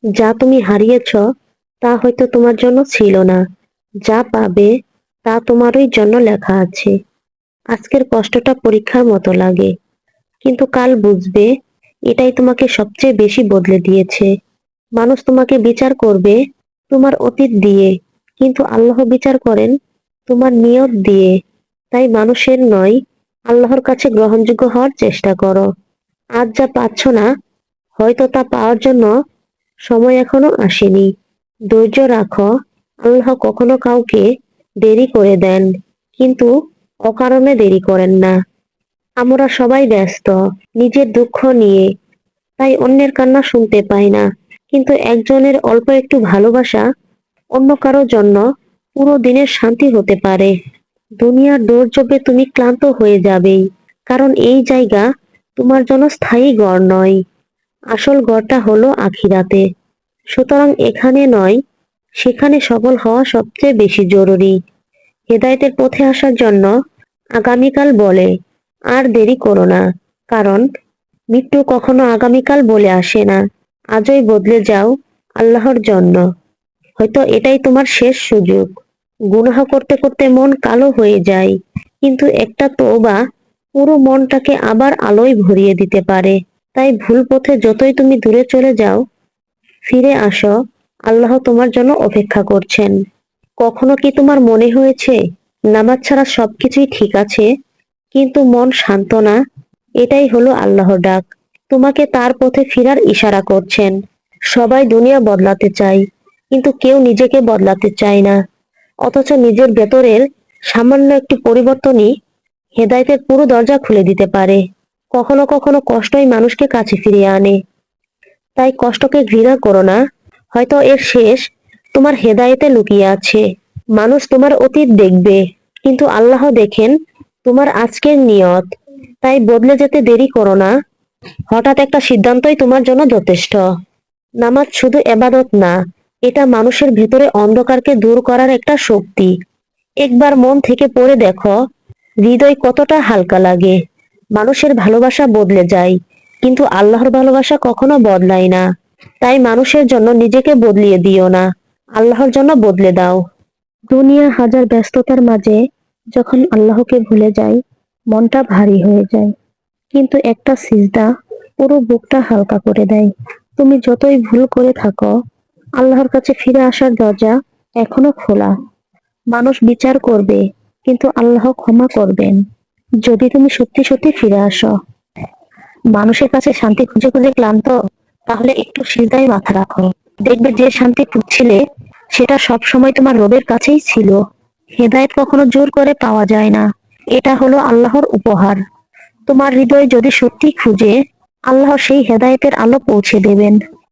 যা তুমি হারিয়েছ তা হয়তো তোমার জন্য ছিল না, যা পাবে তা তোমারই জন্য লেখা আছে। আজকের কষ্টটা পরীক্ষার মতো লাগে, কিন্তু কাল বুঝবে এটাই তোমাকে সবচেয়ে বেশি বদলে দিয়েছে। মানুষ তোমাকে বিচার করবে তোমার অতীত দিয়ে, কিন্তু আল্লাহ বিচার করেন তোমার নিয়ত দিয়ে। তাই মানুষের নয়, আল্লাহর কাছে গ্রহণযোগ্য হওয়ার চেষ্টা করো। আজ যা পাচ্ছ না, হয়তো তা পাওয়ার জন্য সময় এখনো আসেনি। ধৈর্য রাখো। আল্লাহ কখনো কাউকে দেরি করে দেন, কিন্তু অকারণে দেরি করেন না। আমরা সবাই ব্যস্ত নিজের দুঃখ নিয়ে, তাই অন্যের কান্না শুনতে পাই না। কিন্তু একজনের অল্প একটু ভালোবাসা অন্য কারোর জন্য পুরো দিনের শান্তি হতে পারে। দুনিয়ার দৌড়ঝাঁপে তুমি ক্লান্ত হয়ে যাবেই, কারণ এই জায়গা তোমার জন্য স্থায়ী ঘর নয়। আসল ঘরটা হলো আখিরাতে। সুতরাং এখানে নয়, সেখানে সফল হওয়া সবচেয়ে বেশি জরুরি। হেদায়েতের পথে আসার জন্য আগামীকাল বলে আর দেরি করো না, কারণ মৃত্যু কখনো আগামীকাল বলে আসে না। আজই বদলে যাও আল্লাহর জন্য। হয়তো এটাই তোমার শেষ সুযোগ। গুনাহ করতে করতে মন কালো হয়ে যায়, কিন্তু একটা তওবা পুরো মনটাকে আবার আলোয় ভরিয়ে দিতে পারে। তাই ভুল পথে যতই তুমি দূরে চলে যাও, ফিরে আসো। আল্লাহ তোমার জন্য অপেক্ষা করছেন। কখনো কি তোমার মনে হয়েছে নামাজ ছাড়া সবকিছুই ঠিক আছে, কিন্তু মন শান্ত না? এটাই হলো আল্লাহর ডাক। তোমাকে তার পথে ফিরার ইশারা করছেন। সবাই দুনিয়া বদলাতে চায়, কিন্তু কেউ নিজেকে বদলাতে চায় না। অথচ নিজের ভেতরের সামান্য একটি পরিবর্তনই হেদায়েতের পুরো দরজা খুলে দিতে পারে। কখনো কখনো কষ্টই মানুষকে কাছে ফিরিয়ে আনে। তাই কষ্টকে ঘৃণা করো না, হয়তো এর শেষ তোমার হেদায়েতে লুকিয়ে আছে। মানুষ তোমার অতীত দেখবে, কিন্তু আল্লাহ দেখেন তোমার আজকের নিয়ত। তাই বদলে যেতে দেরি করো না। হঠাৎ একটা সিদ্ধান্তই তোমার জন্য যথেষ্ট। নামাজ শুধু এবাদত না, এটা মানুষের ভেতরে অন্ধকারকে দূর করার একটা শক্তি। একবার মন থেকে পড়ে দেখো, হৃদয় কতটা হালকা লাগে। মানুষের ভালোবাসা বদলে যায়, কিন্তু আল্লাহর ভালোবাসা কখনো বদলায় না। তাই মানুষের জন্য নিজেকে বদলিয়ে দিও না, আল্লাহর জন্য বদলে দাও। দুনিয়া হাজার ব্যস্ততার মাঝে যখন আল্লাহকে ভুলে যায়, মনটা ভারী হয়ে যায়। কিন্তু একটা সিজদা পুরো বুকটা হালকা করে দেয়। তুমি যতই ভুল করে থাকো, আল্লাহর কাছে ফিরে আসার দরজা এখনো খোলা। মানুষ বিচার করবে, কিন্তু আল্লাহ ক্ষমা করবেন যদি তুমি সত্যি সত্যি ফিরে আসো। মানুষের কাছে শান্তি খুঁজে খুঁজে ক্লান্ত? তাহলে একটু সিজদায় মাথা রাখো। দেখবে যে শান্তি খুঁজছিলে সেটা সব সময় তোমার রবের কাছেই ছিল। হেদায়েত কখনো জোর করে পাওয়া যায় না, এটা হলো আল্লাহর উপহার। তোমার হৃদয় যদি সত্যি খুঁজে, আল্লাহ সেই হেদায়েতের আলো পৌঁছে দেবেন।